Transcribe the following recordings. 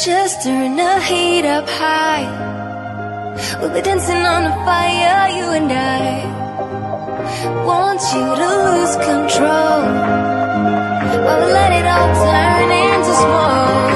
Just turn the heat up high. We'll be dancing on the fire, you and I. Want you to lose control while we let it all turn into smoke.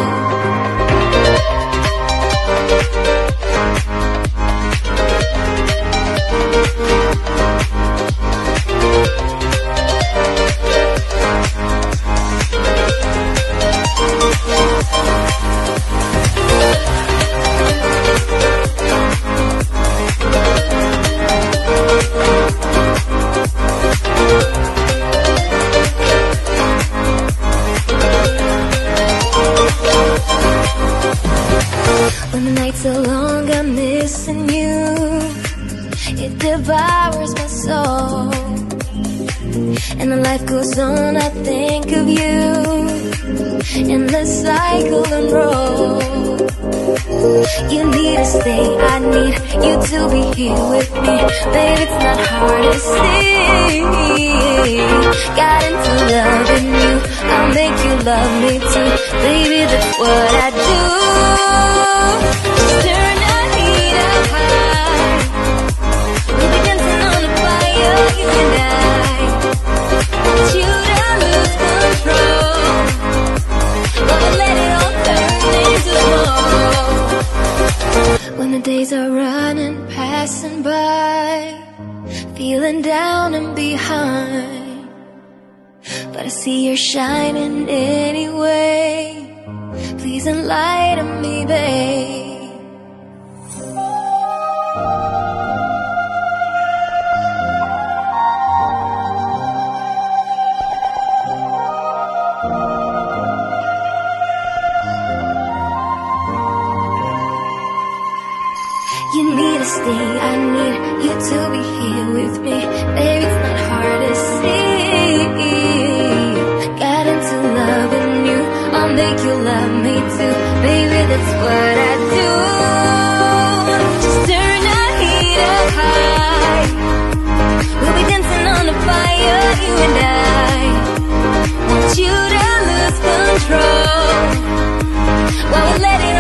When the nights are long, I'm missing you. It devours my soul. And the life goes on, I think of you. In the cycle and roll. You need to stay, I need you to be here with me. Baby, it's not hard to see. Got into loving you, I'll make you love me too. Baby, that's what I do. Turn the heat up high. We'll be dancing on the fire, you and I. Want you to lose control, but we'll let it all turn into smoke. When the days are running, passing by, feeling down and behind, but I see you're shining anyway. Please enlighten me, babe. You need to stay, I need you to be here with me. Baby, it's not hard to see. Got into loving you, I'll make you love me too. Baby, that's what I do. Just turn the heat up high. We'll be dancing on the fire, you and I. Want you to lose control while we let it